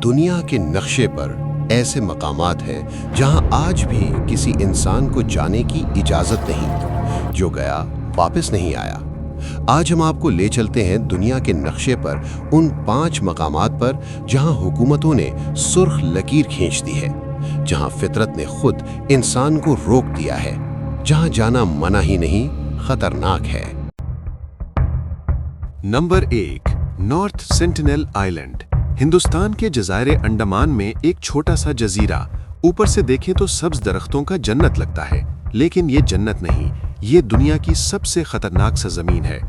دنیا کے نقشے پر ایسے مقامات ہیں جہاں آج بھی کسی انسان کو جانے کی اجازت نہیں، جو گیا واپس نہیں آیا۔ آج ہم آپ کو لے چلتے ہیں دنیا کے نقشے پر ان 5 مقامات پر جہاں حکومتوں نے سرخ لکیر کھینچ دی ہے، جہاں فطرت نے خود انسان کو روک دیا ہے، جہاں جانا منع ہی نہیں خطرناک ہے۔ Number 1، north sentinel island. Hindustan کے جزائر انڈمان میں ایک چھوٹا سا جزیرہ، اوپر سے دیکھیں تو سبز درختوں کا جنت لگتا ہے، لیکن یہ جنت نہیں، یہ دنیا کی سب سے خطرناک سرزمین ہے۔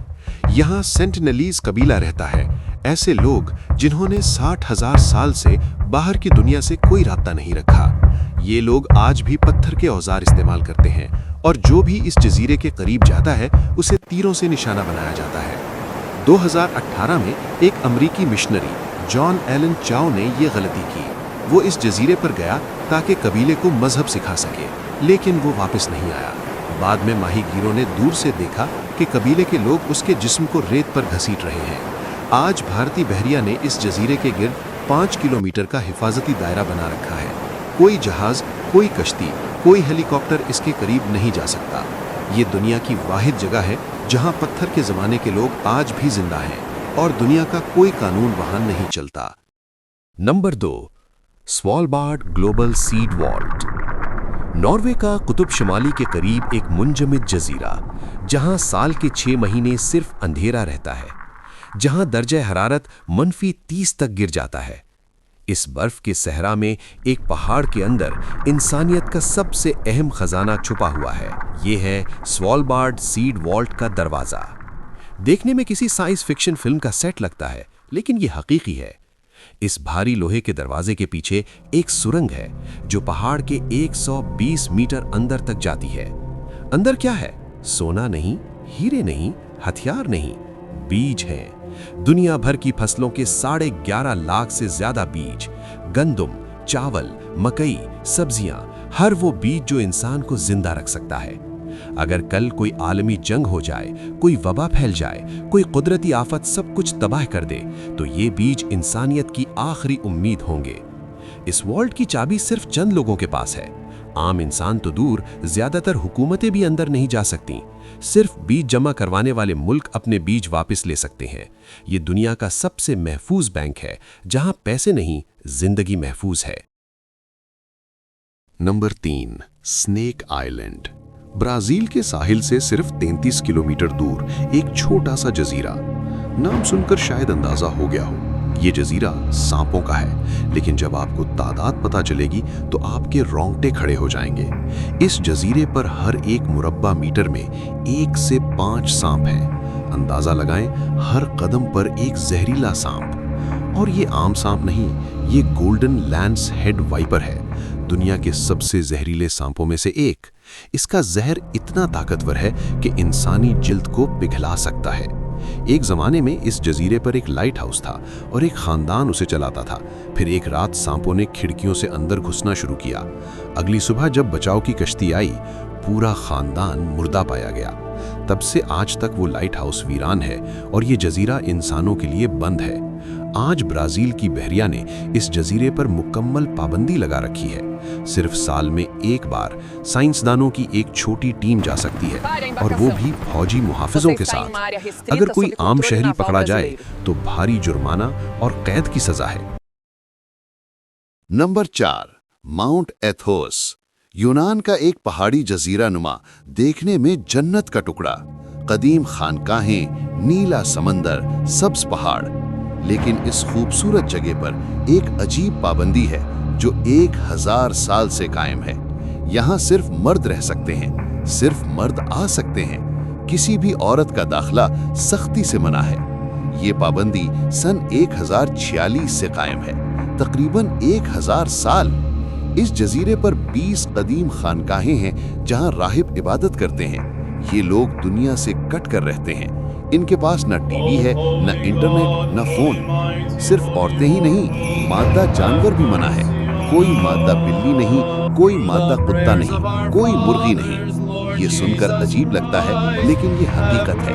یہاں سینٹینلیز قبیلہ رہتا ہے، ایسے لوگ جنہوں نے 60,000 سال سے باہر کی دنیا سے کوئی رابطہ نہیں رکھا۔ یہ لوگ آج بھی پتھر کے اوزار استعمال کرتے ہیں، اور جو بھی اس جزیرے کے قریب جاتا ہے اسے تیروں سے نشانہ بنایا جاتا ہے۔ 2018 میں ایک امریکی مشنری جان ایلن چاؤ نے یہ غلطی کی۔ وہ اس جزیرے پر گیا تاکہ قبیلے کو مذہب سکھا سکے، لیکن وہ واپس نہیں آیا۔ بعد میں ماہی گیروں نے دور سے دیکھا کہ قبیلے کے لوگ اس کے جسم کو ریت پر گھسیٹ رہے ہیں۔ آج بھارتی بحریہ نے اس جزیرے کے گرد 5 کلومیٹر کا حفاظتی دائرہ بنا رکھا ہے۔ کوئی جہاز، کوئی کشتی، کوئی ہیلی کاپٹر اس کے قریب نہیں جا سکتا۔ یہ دنیا کی واحد جگہ ہے جہاں پتھر کے زمانے کے لوگ آج بھی زندہ ہیں، اور دنیا کا کوئی قانون وہاں نہیں چلتا۔ نمبر 2، سوالبارڈ گلوبل سیڈ والٹ۔ ناروے کا قطب شمالی کے قریب ایک منجمد جزیرہ، جہاں سال کے 6 مہینے صرف اندھیرا رہتا ہے، جہاں درجہ حرارت -30 تک گر جاتا ہے۔ اس برف کے صحرا میں ایک پہاڑ کے اندر انسانیت کا سب سے اہم خزانہ چھپا ہوا ہے۔ یہ ہے سوالبارڈ سیڈ والٹ کا دروازہ۔ دیکھنے میں کسی سائنس فکشن فلم کا سیٹ لگتا ہے، لیکن یہ حقیقی ہے۔ اس بھاری لوہے کے دروازے کے پیچھے ایک سرنگ ہے جو پہاڑ کے 120 میٹر اندر تک جاتی ہے۔ اندر کیا ہے؟ سونا نہیں، ہیرے نہیں، ہتھیار نہیں، بیج ہیں۔ دنیا بھر کی فصلوں کے 11.5 لاکھ سے زیادہ بیج، گندم، چاول، مکئی، سبزیاں، ہر وہ بیج جو انسان کو زندہ رکھ سکتا ہے۔ اگر کل کوئی عالمی جنگ ہو جائے، کوئی وبا پھیل جائے، کوئی قدرتی آفت سب کچھ تباہ کر دے، تو یہ بیج انسانیت کی آخری امید ہوں گے۔ اس والٹ کی چابی صرف چند لوگوں کے پاس ہے۔ عام انسان تو دور، زیادہ تر حکومتیں بھی اندر نہیں جا سکتیں۔ صرف بیج جمع کروانے والے ملک اپنے بیج واپس لے سکتے ہیں۔ یہ دنیا کا سب سے محفوظ بینک ہے، جہاں پیسے نہیں، زندگی محفوظ ہے۔ Number 3، snack island. برازیل کے ساحل سے صرف 33 کلومیٹر دور ایک چھوٹا سا جزیرہ۔ نام سن کر شاید اندازہ ہو گیا ہو، یہ جزیرہ سانپوں کا ہے، لیکن جب آپ کو تعداد پتہ چلے گی تو آپ کے رونگٹے کھڑے ہو جائیں گے۔ اس جزیرے پر ہر ایک مربع میٹر میں 1 سے 5 سانپ ہیں۔ اندازہ لگائیں، ہر قدم پر ایک زہریلا سانپ۔ اور یہ عام سانپ نہیں، یہ گولڈن لینس ہیڈ وائپر ہے، دنیا کے سب سے زہریلے سانپوں میں سے ایک۔ اس کا زہر اتنا طاقتور ہے کہ انسانی جلد کو پگھلا سکتا ہے۔ ایک زمانے میں اس جزیرے پر ایک لائٹ ہاؤس تھا اور ایک خاندان اسے چلاتا تھا۔ پھر ایک رات سانپوں نے کھڑکیوں سے اندر گھسنا شروع کیا۔ اگلی صبح جب بچاؤ کی کشتی آئی، پورا خاندان مردہ پایا گیا۔ تب سے آج تک وہ لائٹ ہاؤس ویران ہے اور یہ جزیرہ انسانوں کے لیے بند ہے۔ آج برازیل کی بحریہ نے اس جزیرے پر مکمل پابندی لگا رکھی ہے۔ صرف سال میں ایک بار سائنسدانوں کی ایک چھوٹی ٹیم جا سکتی ہے، اور وہ بھی فوجی محافظوں کے ساتھ۔ اگر کوئی عام شہری پکڑا جائے تو بھاری جرمانہ اور قید کی سزا ہے۔ Number 4، Mount ethos. یونان کا ایک پہاڑی جزیرہ نما، دیکھنے میں جنت کا ٹکڑا۔ قدیم خانقاہیں، نیلا سمندر، سبز پہاڑ۔ لیکن اس خوبصورت جگہ پر ایک عجیب پابندی ہے جو 1000 سال سے قائم ہے۔ یہاں صرف مرد رہ سکتے ہیں، صرف مرد آ سکتے ہیں۔ کسی بھی عورت کا داخلہ سختی سے منع ہے۔ یہ پابندی سن 1046 سے قائم ہے، تقریباً 1000 سال۔ اس جزیرے پر 20 قدیم خانقاہیں ہیں جہاں راہب عبادت کرتے ہیں۔ یہ لوگ دنیا سے کٹ کر رہتے ہیں۔ ان کے پاس نہ ٹی وی ہے، نہ انٹرنیٹ، نہ فون۔ صرف عورتیں ہی نہیں، مادہ جانور بھی منع ہے۔ کوئی مادہ بلی نہیں، کوئی مادہ کتا نہیں، کوئی مرغی نہیں۔ یہ سن کر عجیب لگتا ہے، لیکن یہ حقیقت ہے۔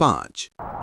5,